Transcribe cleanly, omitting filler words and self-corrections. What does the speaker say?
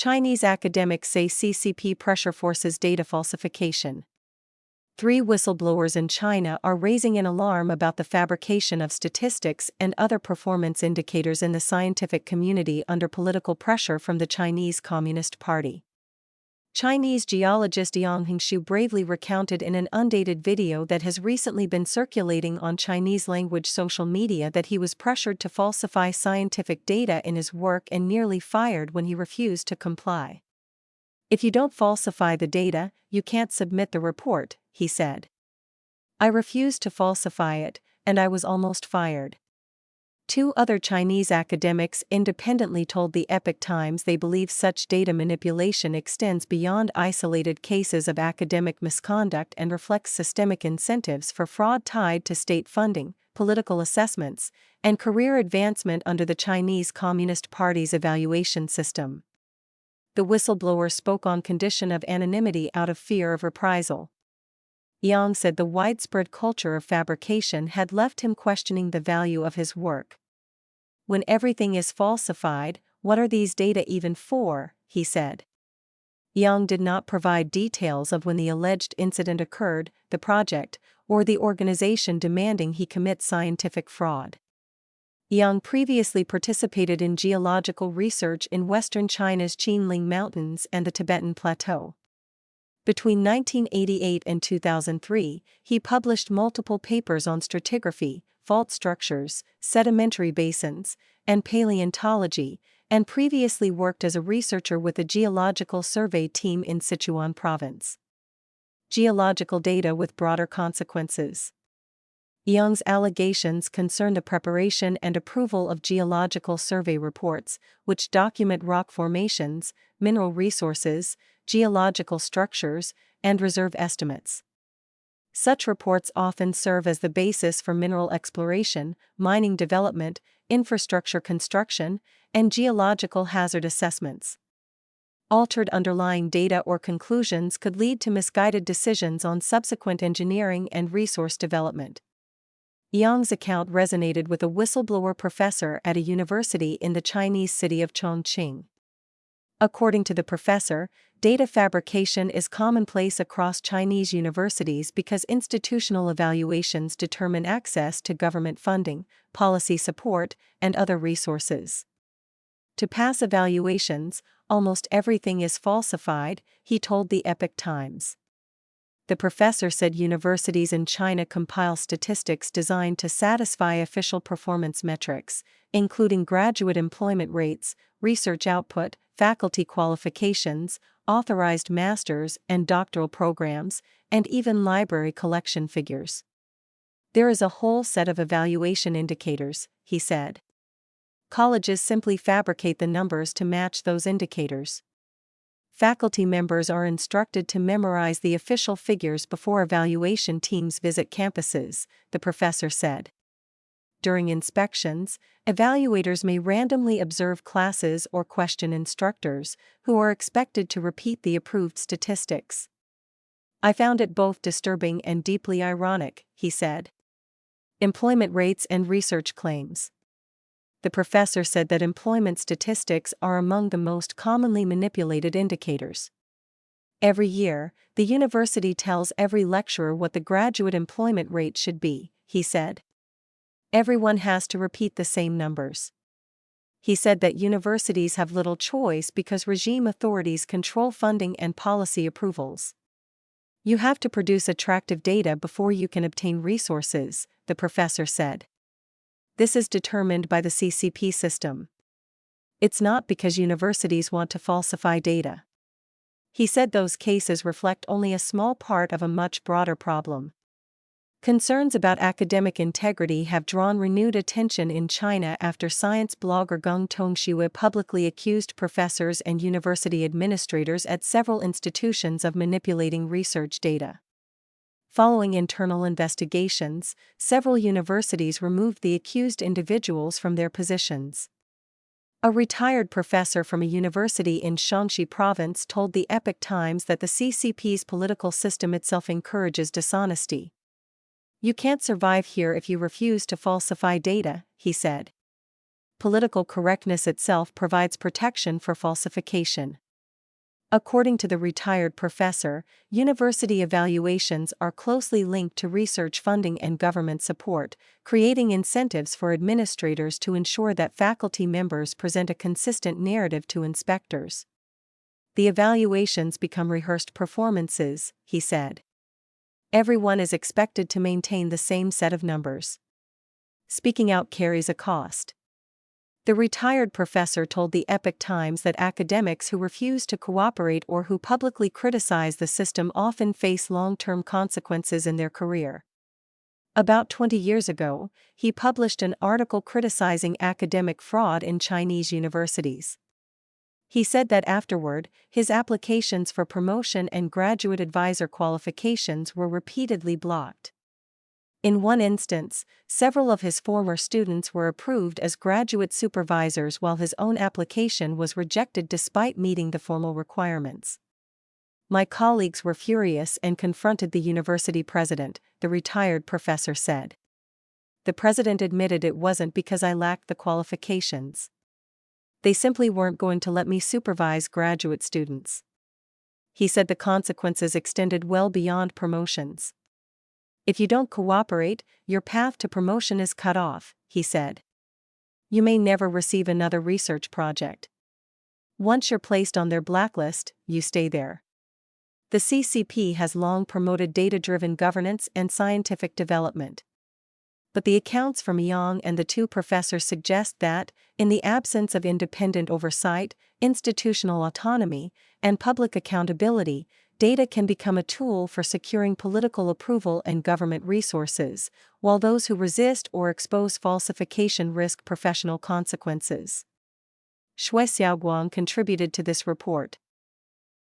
Chinese academics say CCP pressure forces data falsification. 3 whistleblowers in China are raising an alarm about the fabrication of statistics and other performance indicators in the scientific community under political pressure from the Chinese Communist Party. Chinese geologist Yang Hingshu bravely recounted in an undated video that has recently been circulating on Chinese-language social media that he was pressured to falsify scientific data in his work and nearly fired when he refused to comply. "If you don't falsify the data, you can't submit the report," he said. "I refused to falsify it, and I was almost fired." 2 other Chinese academics independently told the Epoch Times they believe such data manipulation extends beyond isolated cases of academic misconduct and reflects systemic incentives for fraud tied to state funding, political assessments, and career advancement under the Chinese Communist Party's evaluation system. The whistleblower spoke on condition of anonymity out of fear of reprisal. Yang said the widespread culture of fabrication had left him questioning the value of his work. "When everything is falsified, what are these data even for?" he said. Yang did not provide details of when the alleged incident occurred, the project, or the organization demanding he commit scientific fraud. Yang previously participated in geological research in western China's Qinling Mountains and the Tibetan Plateau. Between 1988 and 2003, he published multiple papers on stratigraphy, fault structures, sedimentary basins, and paleontology, and previously worked as a researcher with the Geological Survey team in Sichuan Province. Geological data with broader consequences. Yang's allegations concern the preparation and approval of geological survey reports, which document rock formations, mineral resources, geological structures, and reserve estimates. Such reports often serve as the basis for mineral exploration, mining development, infrastructure construction, and geological hazard assessments. Altered underlying data or conclusions could lead to misguided decisions on subsequent engineering and resource development. Yang's account resonated with a whistleblower professor at a university in the Chinese city of Chongqing. According to the professor, data fabrication is commonplace across Chinese universities because institutional evaluations determine access to government funding, policy support, and other resources. To pass evaluations, almost everything is falsified, he told the Epoch Times. The professor said universities in China compile statistics designed to satisfy official performance metrics, including graduate employment rates, research output, faculty qualifications, authorized master's and doctoral programs, and even library collection figures. "There is a whole set of evaluation indicators," he said. "Colleges simply fabricate the numbers to match those indicators. Faculty members are instructed to memorize the official figures before evaluation teams visit campuses," the professor said. During inspections, evaluators may randomly observe classes or question instructors, who are expected to repeat the approved statistics. "I found it both disturbing and deeply ironic," he said. Employment rates and research claims. The professor said that employment statistics are among the most commonly manipulated indicators. "Every year, the university tells every lecturer what the graduate employment rate should be," he said. "Everyone has to repeat the same numbers." He said that universities have little choice because regime authorities control funding and policy approvals. "You have to produce attractive data before you can obtain resources," the professor said. "This is determined by the CCP system. It's not because universities want to falsify data." He said those cases reflect only a small part of a much broader problem. Concerns about academic integrity have drawn renewed attention in China after science blogger Geng Tongxue publicly accused professors and university administrators at several institutions of manipulating research data. Following internal investigations, several universities removed the accused individuals from their positions. A retired professor from a university in Shaanxi Province told the Epoch Times that the CCP's political system itself encourages dishonesty. "You can't survive here if you refuse to falsify data," he said. "Political correctness itself provides protection for falsification." According to the retired professor, university evaluations are closely linked to research funding and government support, creating incentives for administrators to ensure that faculty members present a consistent narrative to inspectors. The evaluations become rehearsed performances, he said. Everyone is expected to maintain the same set of numbers. Speaking out carries a cost. The retired professor told the Epoch Times that academics who refuse to cooperate or who publicly criticize the system often face long-term consequences in their career. About 20 years ago, he published an article criticizing academic fraud in Chinese universities. He said that afterward, his applications for promotion and graduate advisor qualifications were repeatedly blocked. In one instance, several of his former students were approved as graduate supervisors while his own application was rejected despite meeting the formal requirements. My colleagues were furious and confronted the university president, the retired professor said. The president admitted it wasn't because I lacked the qualifications. They simply weren't going to let me supervise graduate students. He said the consequences extended well beyond promotions. If you don't cooperate, your path to promotion is cut off, he said. You may never receive another research project. Once you're placed on their blacklist, you stay there. The CCP has long promoted data-driven governance and scientific development. But the accounts from Yang and the two professors suggest that, in the absence of independent oversight, institutional autonomy, and public accountability, data can become a tool for securing political approval and government resources, while those who resist or expose falsification risk professional consequences. Shui Xiaoguang contributed to this report.